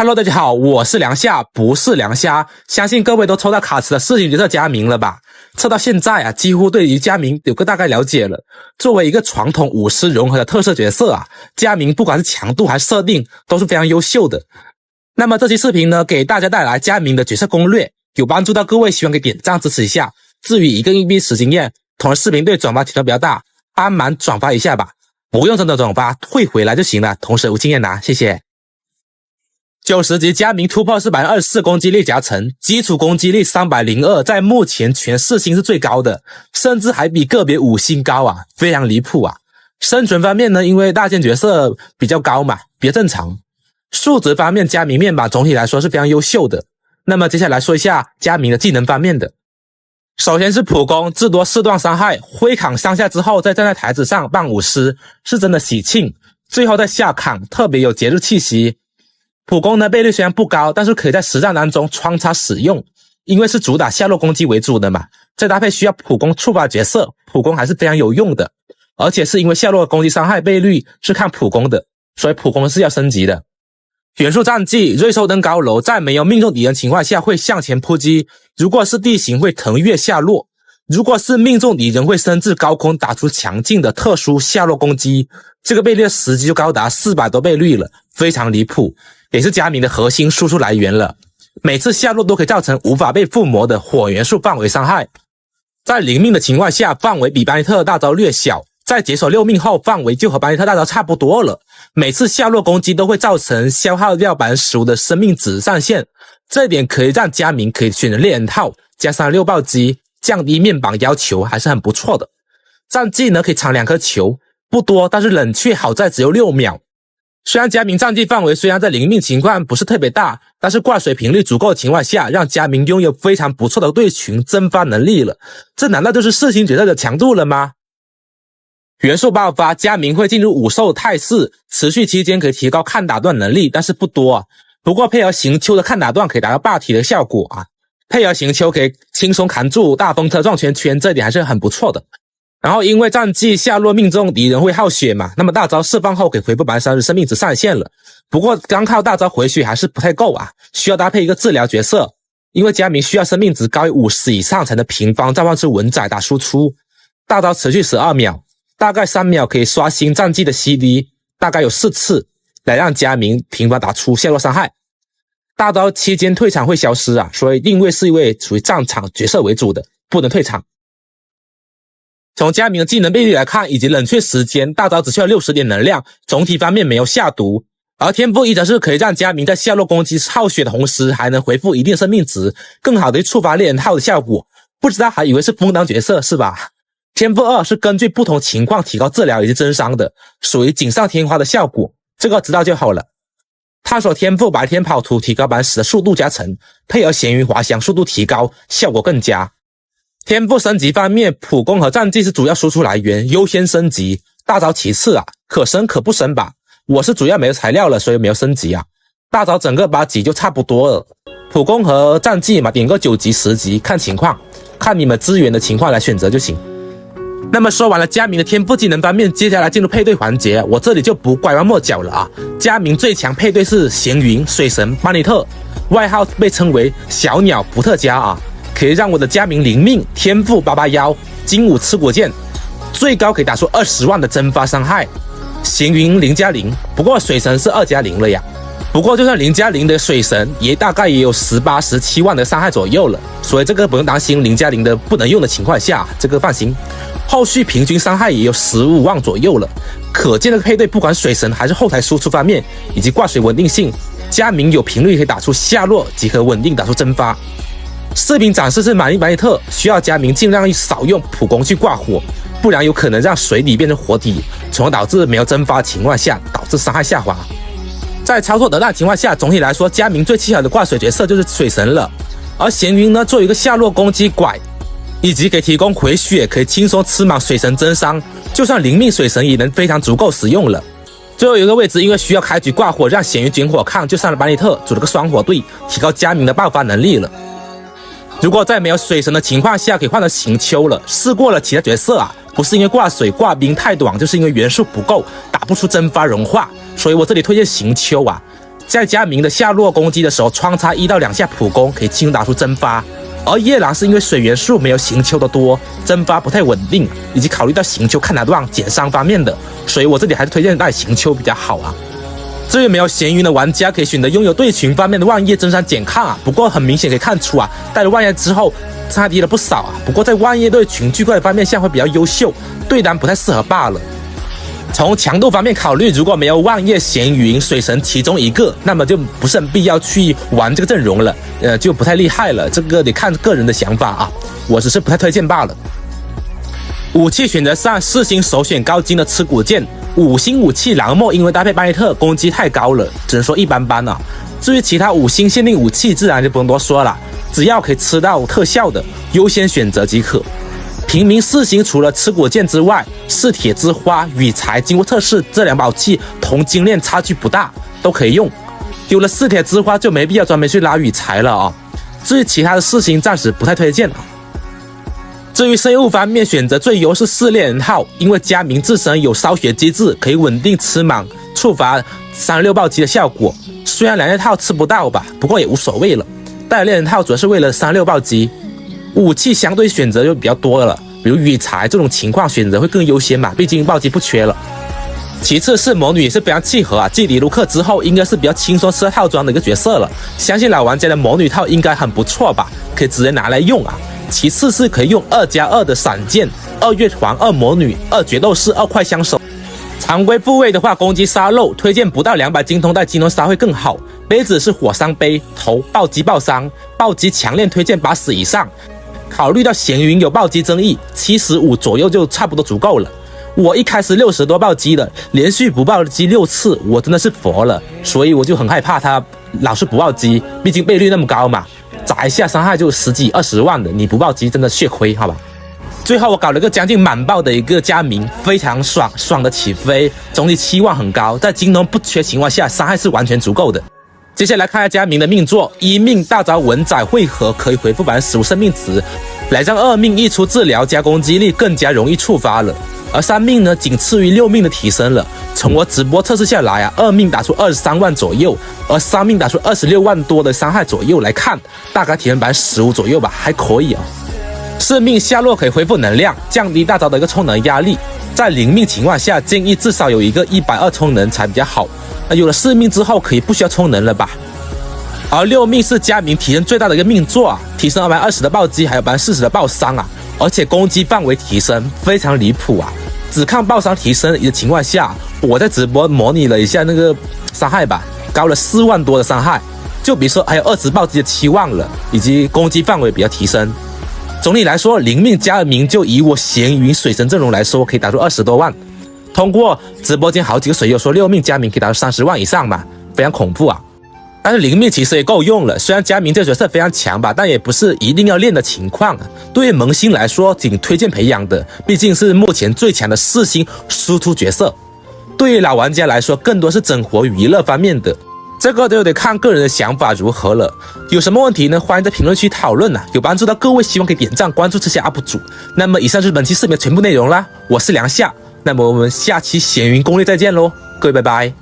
Hello， 大家好，我是梁夏，不是梁虾。相信各位都抽到卡池的4星角色佳明了吧？测到现在啊，几乎对于佳明有个大概了解了。作为一个传统武师融合的特色角色啊，佳明不管是强度还是设定都是非常优秀的。那么这期视频呢，给大家带来佳明的角色攻略，有帮助到各位，希望给点赞支持一下。至于一个硬币10经验，同时视频对转发提升比较大，帮忙转发一下吧，不用真的转发，退回来就行了，同时无经验拿，谢谢。90级佳明突破424攻击力加成，基础攻击力302，在目前全4星是最高的，甚至还比个别5星高啊，非常离谱啊。生存方面呢，因为大件角色比较高嘛，比较正常。数值方面，佳明面板总体来说是非常优秀的。那么接下来说一下佳明的技能方面的。首先是普攻，至多4段伤害，挥砍上下之后再站在台子上扮武师，是真的喜庆。最后再下砍，特别有节日气息。普攻呢倍率虽然不高，但是可以在实战当中穿插使用，因为是主打下落攻击为主的嘛，再搭配需要普攻触发角色，普攻还是非常有用的。而且是因为下落攻击伤害倍率是看普攻的，所以普攻是要升级的。元素战技，瑞兽登高楼，在没有命中敌人情况下会向前扑击，如果是地形会腾跃下落，如果是命中敌人会升至高空打出强劲的特殊下落攻击，这个倍率的时机就高达400多倍率了，非常离谱，也是佳明的核心输出来源了。每次下落都可以造成无法被附魔的火元素范围伤害，在零命的情况下范围比班尼特大招略小，在解锁6命后范围就和班尼特大招差不多了。每次下落攻击都会造成消耗掉 15% 的生命值上限，这一点可以让佳明可以选择猎人套加上6暴击，降低面板要求还是很不错的。战技呢可以藏2颗球，不多，但是冷却好在只有6秒。虽然佳明战绩范围虽然在零命情况不是特别大，但是挂水频率足够的情况下，让佳明拥有非常不错的对群蒸发能力了。这难道就是4星角色的强度了吗？元素爆发，佳明会进入武兽态势，持续期间可以提高抗打断能力，但是不多啊。不过配合行秋的抗打断可以达到霸体的效果啊，配合行秋可以轻松扛住大风车撞圈圈，这一点还是很不错的。然后因为战技下落命中敌人会耗血嘛，那么大招释放后可以回复30%生命值上限了。不过刚靠大招回血还是不太够啊，需要搭配一个治疗角色，因为佳明需要生命值高于50以上才能平方召唤出文仔打输出。大招持续12秒，大概3秒可以刷新战技的 CD， 大概有4次来让佳明平方打出下落伤害。大招期间退场会消失啊，所以定位是一位属于战场角色为主的，不能退场。从佳明的技能倍率来看，以及冷却时间，大招只需要60点能量，总体方面没有下毒。而天赋1则是可以让佳明在下落攻击耗血的同时，还能回复一定生命值，更好的触发猎人号的效果。不知道还以为是风当角色是吧？天赋2是根据不同情况提高治疗以及增伤的，属于锦上添花的效果，这个知道就好了。探索天赋白天跑图提高10%的速度加成，配合闲鱼滑翔速度提高，效果更佳。天赋升级方面，普攻和战技是主要输出来源，优先升级，大招其次啊，可升可不升吧。我是主要没有材料了，所以没有升级啊。大招整个8级就差不多了，普攻和战技嘛，点个9级10级看情况，看你们资源的情况来选择就行。那么说完了佳明的天赋技能方面，接下来进入配对环节，我这里就不拐弯抹角了啊。佳明最强配对是咸云、水神、班尼特，外号被称为小鸟伏特加啊，可以让我的佳明零命，天赋881，精武刺骨剑，最高可以打出20万的蒸发伤害。咸云0+0，不过水神是2+0了呀。不过就算0+0的水神，也大概也有18、17万的伤害左右了，所以这个不用担心0+0的不能用的情况下，这个放心。后续平均伤害也有15万左右了，可见的配对不管水神还是后台输出方面，以及挂水稳定性，佳明有频率可以打出下落，即可稳定打出蒸发。视频展示是满意班尼特，需要佳明尽量少用普攻去挂火，不然有可能让水底变成火底，从而导致没有蒸发的情况下导致伤害下滑。在操作得当的情况下，总体来说佳明最契合的挂水角色就是水神了。而咸云呢，作为一个下落攻击拐，以及可以提供回血，可以轻松吃满水神增伤，就算零命水神也能非常足够使用了。最后一个位置因为需要开局挂火，让咸云卷火抗，就上了班尼特组了个双火队，提高佳明的爆发能力了。如果在没有水神的情况下，可以换成行秋了。试过了其他角色啊，不是因为挂水挂冰太短，就是因为元素不够，打不出蒸发融化，所以我这里推荐行秋啊。在佳明的下落攻击的时候穿插1到2下普攻，可以轻松打出蒸发。而夜郎是因为水元素没有行丘的多，蒸发不太稳定，以及考虑到行丘看哪段减伤方面的，所以我这里还是推荐带行丘比较好啊。至于没有闲云的玩家，可以选择拥有对群方面的万叶真山减抗啊。不过很明显可以看出啊，带了万叶之后伤害低了不少啊。不过在万叶对群巨怪的方面下会比较优秀，对单不太适合罢了。从强度方面考虑，如果没有万叶、闲云、水神其中一个，那么就不是很必要去玩这个阵容了，就不太厉害了。这个得看个人的想法啊，我只是不太推荐罢了。武器选择上，4星首选高金的吃骨剑，5星武器狼墨因为搭配巴内特攻击太高了，只能说一般般啊。至于其他5星限定武器，自然就不用多说了，只要可以吃到特效的，优先选择即可。平民4星除了吃骨剑之外，噬铁之花、羽柴经过测试，这2把武器同精炼差距不大，都可以用。有了噬铁之花就没必要专门去拉羽柴了啊。至于其他的4星，暂时不太推荐啊。至于生物方面，选择最优是4猎人号，因为佳明自身有烧血机制，可以稳定吃满触发36暴击的效果。虽然2猎套吃不到吧，不过也无所谓了。带猎人套主要是为了36暴击。武器相对选择就比较多了，比如羽柴这种情况选择会更优先嘛，毕竟暴击不缺了。其次是魔女也是非常契合啊，继李卢克之后应该是比较轻松吃套装的一个角色了，相信老玩家的魔女套应该很不错吧，可以直接拿来用啊。其次是可以用2+2的闪剑，2月团、2魔女、2决斗士、2快枪手。常规部位的话，攻击沙漏推荐不到200精通带金龙沙会更好。杯子是火伤杯，头暴击爆伤，暴击强练推荐80以上。考虑到闲云有暴击争议，75左右就差不多足够了。我一开始60多暴击的，连续不暴击6次，我真的是佛了，所以我就很害怕他老是不暴击，毕竟倍率那么高嘛，砸一下伤害就10几20万的，你不暴击真的血亏，好吧。最后我搞了个将近满爆的一个佳明，非常爽的起飞，总体期望很高，在精通不缺情况下，伤害是完全足够的。接下来看一下佳明的命座，1命大招文载汇合可以回复15%生命值，来让2命一出治疗加攻击力更加容易触发了。而3命呢，仅次于6命的提升了。从我直播测试下来啊，2命打出23万左右，而3命打出26万多的伤害左右来看，大概提升15%左右吧，还可以啊。4命下落可以恢复能量，降低大招的一个充能压力。在0命情况下，建议至少有一个120充能才比较好。有了4命之后，可以不需要充能了吧？而6命是佳明提升最大的一个命座啊，提升220%的暴击，还有40%的爆伤啊，而且攻击范围提升非常离谱啊！只看爆伤提升的情况下，我在直播模拟了一下那个伤害吧，高了4万多的伤害，就比如说还有20暴击的7万了，以及攻击范围比较提升。总体来说，0命佳明就以我闲云水神阵容来说，可以打出20多万。通过直播间好几个水友说6命佳明可以达到30万以上嘛，非常恐怖啊！但是0命其实也够用了，虽然佳明这角色非常强吧，但也不是一定要练的情况啊。对于萌新来说，仅推荐培养的，毕竟是目前最强的4星输出角色。对于老玩家来说，更多是整活娱乐方面的，这个就得看个人的想法如何了。有什么问题呢？欢迎在评论区讨论啊！有帮助到各位，希望可以点赞关注这些 UP 主。那么以上就是本期视频的全部内容啦，我是梁夏。那么我们下期闲云攻略再见喽，各位拜拜。